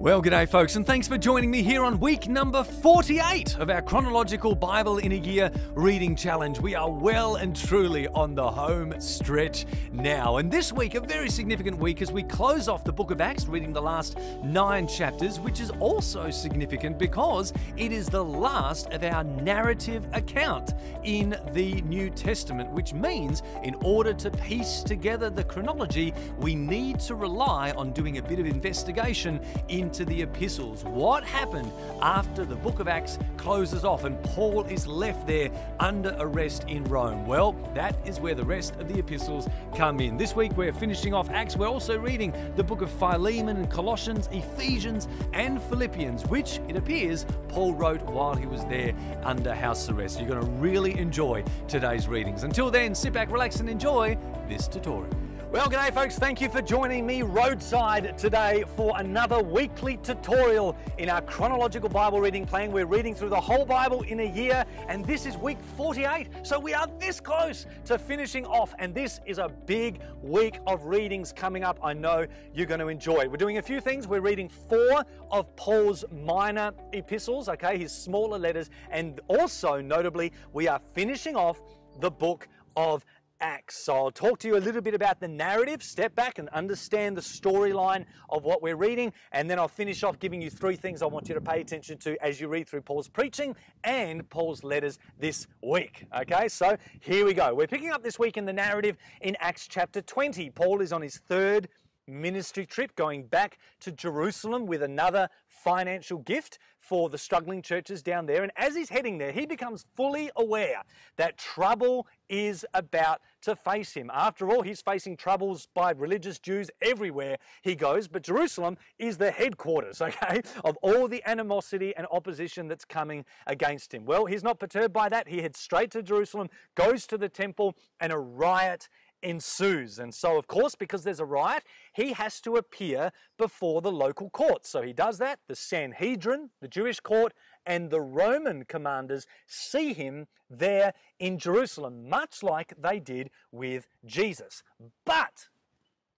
Well, g'day folks, and thanks for joining me here on week number 48 of our Chronological Bible-in-a-Year reading challenge. We are well and truly on the home stretch now. And this week, a very significant week as we close off the book of Acts, reading the last 9 chapters, which is also significant because it is the last of our narrative account in the New Testament, which means in order to piece together the chronology, we need to rely on doing a bit of investigation into the epistles. What happened after the book of Acts closes off and Paul is left there under arrest in Rome? Well, that is where the rest of the epistles come in. This week we're finishing off Acts. We're also reading the book of Philemon and Colossians, Ephesians and Philippians, which it appears Paul wrote while he was there under house arrest. You're going to really enjoy today's readings. Until then, sit back, relax and enjoy this tutorial. Well, g'day folks, thank you for joining me roadside today for another weekly tutorial in our chronological Bible reading plan. We're reading through the whole Bible in a year, and this is week 48, so we are this close to finishing off, and this is a big week of readings coming up. I know you're going to enjoy. We're doing a few things. We're reading 4 of Paul's minor epistles, okay, his smaller letters, and also, notably, we are finishing off the book of Acts. So I'll talk to you a little bit about the narrative, step back and understand the storyline of what we're reading, and then I'll finish off giving you 3 things I want you to pay attention to as you read through Paul's preaching and Paul's letters this week. Okay, so here we go. We're picking up this week in the narrative in Acts chapter 20. Paul is on his 3rd ministry trip, going back to Jerusalem with another financial gift for the struggling churches down there. And as he's heading there, he becomes fully aware that trouble is about to face him. After all, he's facing troubles by religious Jews everywhere he goes, but Jerusalem is the headquarters, okay, of all the animosity and opposition that's coming against him. Well, he's not perturbed by that. He heads straight to Jerusalem, goes to the temple, and a riot ensues. And so, of course, because there's a riot, he has to appear before the local court. So he does that. The Sanhedrin, the Jewish court, and the Roman commanders see him there in Jerusalem, much like they did with Jesus. But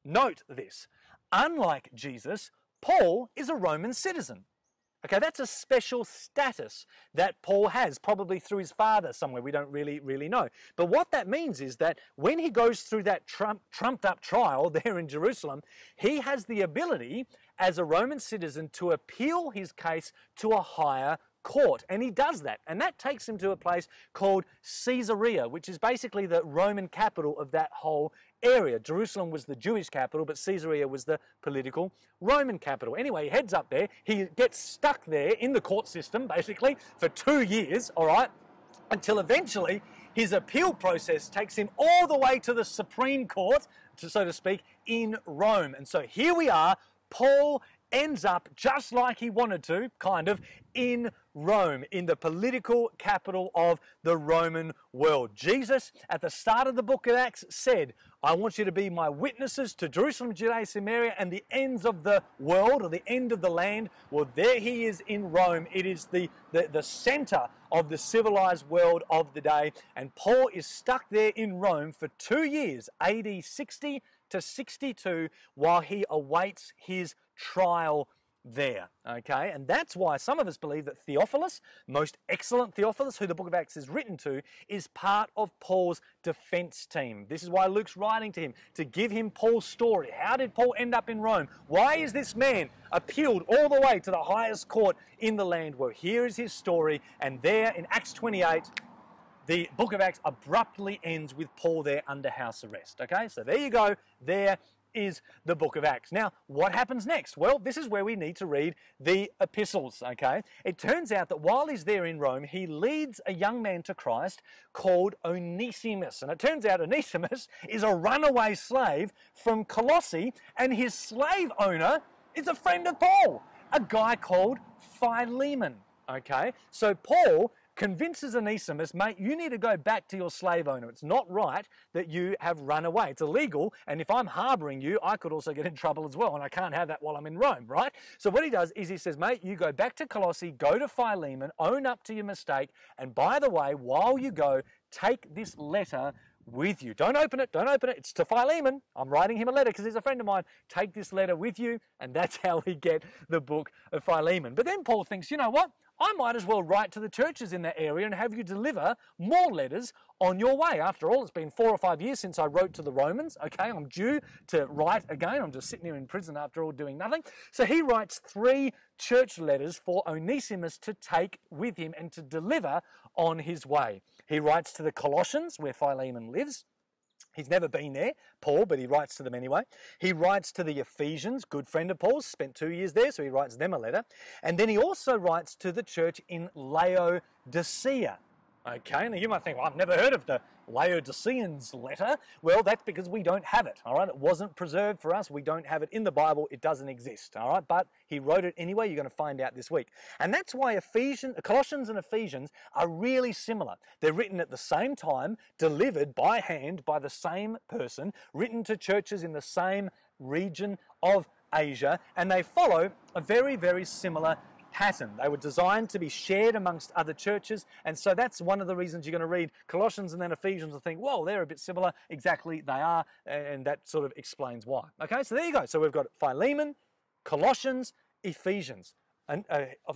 note this, unlike Jesus, Paul is a Roman citizen. Okay, that's a special status that Paul has, probably through his father somewhere. We don't really know. But what that means is that when he goes through that trumped up trial there in Jerusalem, he has the ability as a Roman citizen to appeal his case to a higher court. And he does that. And that takes him to a place called Caesarea, which is basically the Roman capital of that whole area. Jerusalem was the Jewish capital, but Caesarea was the political Roman capital. Anyway, he heads up there. He gets stuck there in the court system, basically, for 2 years, all right, until eventually his appeal process takes him all the way to the Supreme Court, so to speak, in Rome. And so here we are. Paul ends up, just like he wanted to, kind of, in Rome, in the political capital of the Roman world. Jesus, at the start of the book of Acts, said, I want you to be my witnesses to Jerusalem, Judea, Samaria, and the ends of the world, or the end of the land. Well, there he is in Rome. It is the center of the civilized world of the day. And Paul is stuck there in Rome for 2 years, AD 60 to 62, while he awaits his trial there, okay? And that's why some of us believe that Theophilus, most excellent Theophilus, who the book of Acts is written to, is part of Paul's defense team. This is why Luke's writing to him, to give him Paul's story. How did Paul end up in Rome? Why is this man appealed all the way to the highest court in the land? Well, here is his story, and there in Acts 28, the book of Acts abruptly ends with Paul there under house arrest, okay? So there you go, there is the book of Acts. Now, what happens next? Well, this is where we need to read the epistles, okay? It turns out that while he's there in Rome, he leads a young man to Christ called Onesimus. And it turns out Onesimus is a runaway slave from Colossae, and his slave owner is a friend of Paul, a guy called Philemon, okay? So Paul convinces Onesimus, mate, you need to go back to your slave owner. It's not right that you have run away. It's illegal, and if I'm harboring you, I could also get in trouble as well, and I can't have that while I'm in Rome, right? So what he does is he says, mate, you go back to Colossae, go to Philemon, own up to your mistake, and by the way, while you go, take this letter with you. Don't open it, don't open it. It's to Philemon. I'm writing him a letter because he's a friend of mine. Take this letter with you, and that's how we get the book of Philemon. But then Paul thinks, you know what? I might as well write to the churches in that area and have you deliver more letters on your way. After all, it's been 4 or 5 years since I wrote to the Romans. Okay, I'm due to write again. I'm just sitting here in prison after all doing nothing. So he writes 3 church letters for Onesimus to take with him and to deliver on his way. He writes to the Colossians, where Philemon lives. He's never been there, Paul, but he writes to them anyway. He writes to the Ephesians, good friend of Paul's, spent 2 years there, so he writes them a letter. And then he also writes to the church in Laodicea. Okay, now you might think, well, I've never heard of the Laodiceans letter. Well, that's because we don't have it, all right? It wasn't preserved for us. We don't have it in the Bible. It doesn't exist, all right? But he wrote it anyway. You're going to find out this week. And that's why Colossians and Ephesians are really similar. They're written at the same time, delivered by hand by the same person, written to churches in the same region of Asia, and they follow a very, very similar pattern. They were designed to be shared amongst other churches, and so that's one of the reasons you're going to read Colossians and then Ephesians and think, whoa, they're a bit similar. Exactly, they are, and that sort of explains why. Okay, so there you go. So we've got Philemon, Colossians, Ephesians. And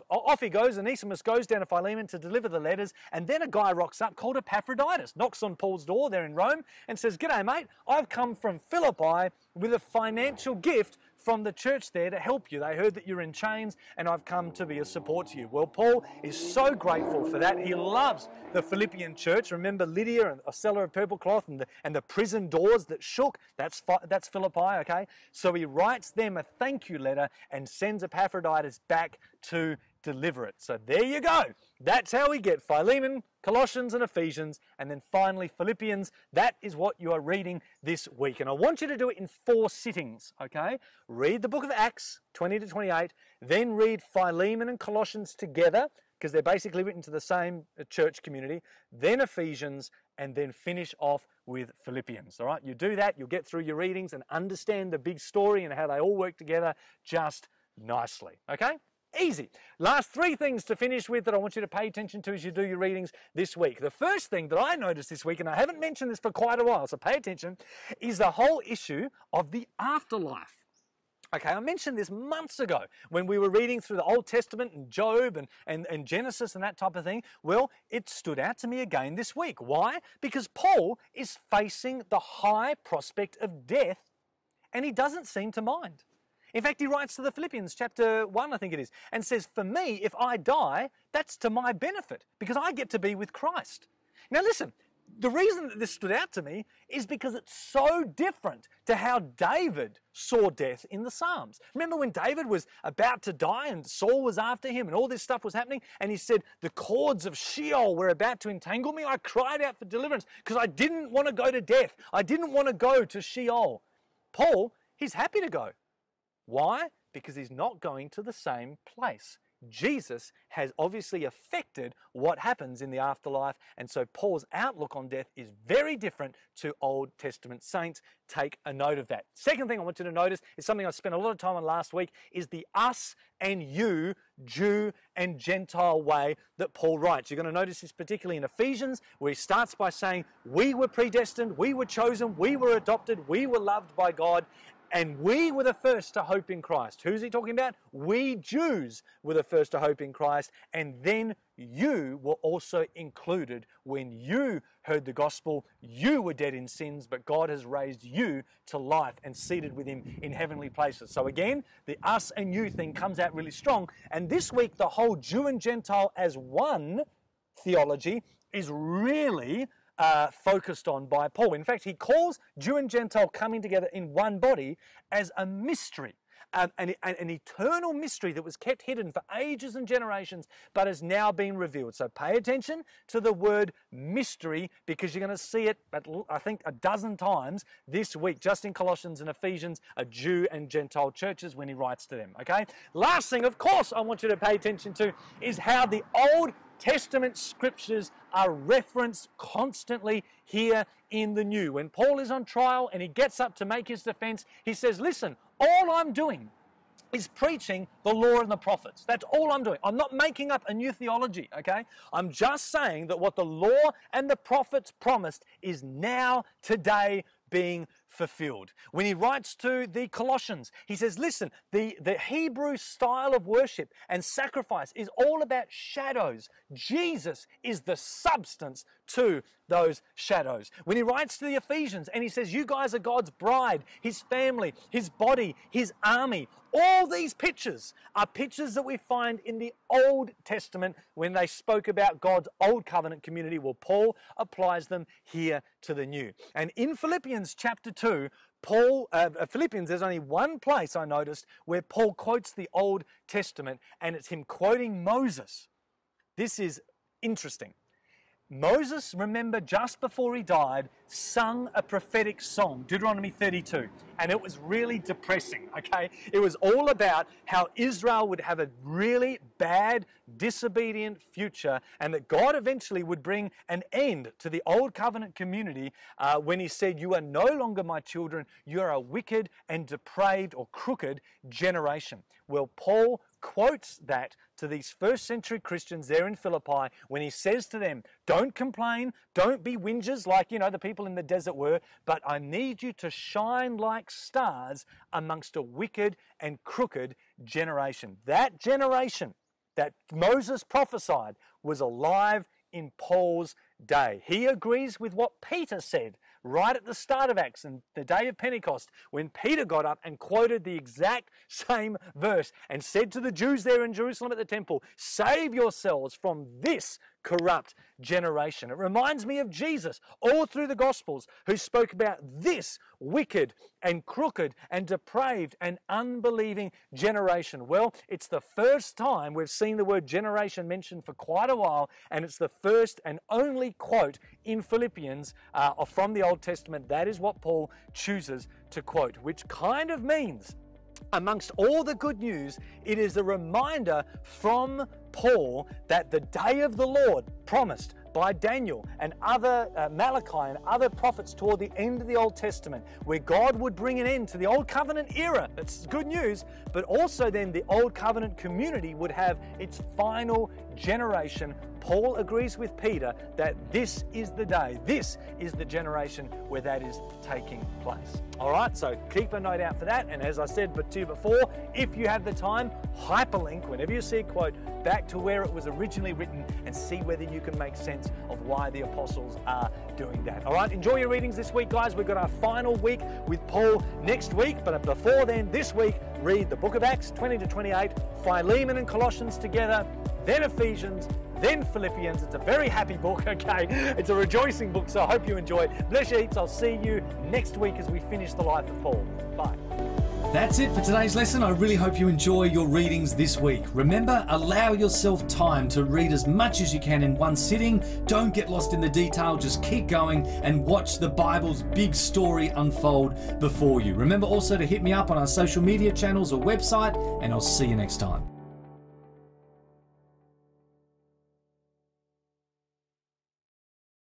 off he goes. Onesimus goes down to Philemon to deliver the letters, and then a guy rocks up called Epaphroditus, knocks on Paul's door there in Rome and says, "G'day, mate, I've come from Philippi with a financial gift from the church there to help you. They heard that you're in chains, and I've come to be a support to you." Well, Paul is so grateful for that. He loves the Philippian church. Remember Lydia, a seller of purple cloth, and the prison doors that shook? That's Philippi, okay? So he writes them a thank you letter and sends Epaphroditus back to deliver it. So there you go. That's how we get Philemon, Colossians and Ephesians, and then finally Philippians. That is what you are reading this week. And I want you to do it in 4 sittings, okay? Read the book of Acts, 20 to 28, then read Philemon and Colossians together, because they're basically written to the same church community, then Ephesians, and then finish off with Philippians, all right? You do that, you'll get through your readings and understand the big story and how they all work together just nicely, okay? Easy. Last 3 things to finish with that I want you to pay attention to as you do your readings this week. The first thing that I noticed this week, and I haven't mentioned this for quite a while, so pay attention, is the whole issue of the afterlife. Okay, I mentioned this months ago when we were reading through the Old Testament and Job and Genesis and that type of thing. Well, it stood out to me again this week. Why? Because Paul is facing the high prospect of death, and he doesn't seem to mind. In fact, he writes to the Philippians, chapter 1, I think it is, and says, "For me, if I die, that's to my benefit, because I get to be with Christ." Now listen, the reason that this stood out to me is because it's so different to how David saw death in the Psalms. Remember when David was about to die and Saul was after him and all this stuff was happening, and he said, "The cords of Sheol were about to entangle me. I cried out for deliverance because I didn't want to go to death. I didn't want to go to Sheol." Paul, he's happy to go. Why? Because he's not going to the same place. Jesus has obviously affected what happens in the afterlife, and so Paul's outlook on death is very different to Old Testament saints. Take a note of that. Second thing I want you to notice is something I spent a lot of time on last week, is the us and you, Jew and Gentile way that Paul writes. You're going to notice this particularly in Ephesians, where he starts by saying, we were predestined, we were chosen, we were adopted, we were loved by God, and we were the first to hope in Christ. Who's he talking about? We Jews were the first to hope in Christ, and then you were also included when you heard the gospel. You were dead in sins, but God has raised you to life and seated with him in heavenly places. So again, the us and you thing comes out really strong. And this week, the whole Jew and Gentile as one theology is really focused on by Paul. In fact, he calls Jew and Gentile coming together in one body as a mystery, an eternal mystery that was kept hidden for ages and generations, but has now been revealed. So pay attention to the word mystery, because you're going to see it, I think, a dozen times this week, just in Colossians and Ephesians, a Jew and Gentile churches when he writes to them. Okay. Last thing, of course, I want you to pay attention to is how the Old Testament scriptures are referenced constantly here in the New. When Paul is on trial and he gets up to make his defense, he says, listen, all I'm doing He's preaching the law and the prophets. That's all I'm doing. I'm not making up a new theology, okay? I'm just saying that what the law and the prophets promised is now, today, being fulfilled. When he writes to the Colossians, he says, listen, the Hebrew style of worship and sacrifice is all about shadows. Jesus is the substance to those shadows. When he writes to the Ephesians and he says, you guys are God's bride, his family, his body, his army, all these pictures are pictures that we find in the Old Testament when they spoke about God's old covenant community. Well, Paul applies them here to the new. And in Philippians chapter 2, Philippians, there's only one place I noticed where Paul quotes the Old Testament, and it's him quoting Moses. This is interesting. Moses, remember, just before he died, sung a prophetic song, Deuteronomy 32, and it was really depressing, okay? It was all about how Israel would have a really bad, disobedient future, and that God eventually would bring an end to the old covenant community when he said, you are no longer my children, you are a wicked and depraved or crooked generation. Well, Paul quotes that to these first century Christians there in Philippi when he says to them, don't complain, don't be whingers like, the people in the desert were, but I need you to shine like stars amongst a wicked and crooked generation. That generation that Moses prophesied was alive in Paul's day. He agrees with what Peter said right at the start of Acts and the day of Pentecost when Peter got up and quoted the exact same verse and said to the Jews there in Jerusalem at the temple, save yourselves from this corrupt generation. It reminds me of Jesus all through the Gospels who spoke about this wicked and crooked and depraved and unbelieving generation. Well, it's the first time we've seen the word generation mentioned for quite a while, and it's the first and only quote in Philippians from the Old Testament. That is what Paul chooses to quote, which kind of means, amongst all the good news, it is a reminder from Paul that the day of the Lord promised by Daniel and other Malachi and other prophets toward the end of the Old Testament, where God would bring an end to the Old Covenant era. That's good news, but also then the Old Covenant community would have its final generation. Paul agrees with Peter that this is the day, this is the generation where that is taking place. All right, so keep a note out for that. And as I said to you before, if you have the time, hyperlink whenever you see a quote back to where it was originally written and see whether you can make sense of why the apostles are doing that. All right, enjoy your readings this week, guys. We've got our final week with Paul next week, but before then, this week, read the book of Acts 20 to 28, Philemon and Colossians together, then Ephesians, then Philippians. It's a very happy book, okay? It's a rejoicing book, so I hope you enjoy it. Bless you heaps. I'll see you next week as we finish the life of Paul. Bye. That's it for today's lesson. I really hope you enjoy your readings this week. Remember, allow yourself time to read as much as you can in one sitting. Don't get lost in the detail. Just keep going and watch the Bible's big story unfold before you. Remember also to hit me up on our social media channels or website, and I'll see you next time.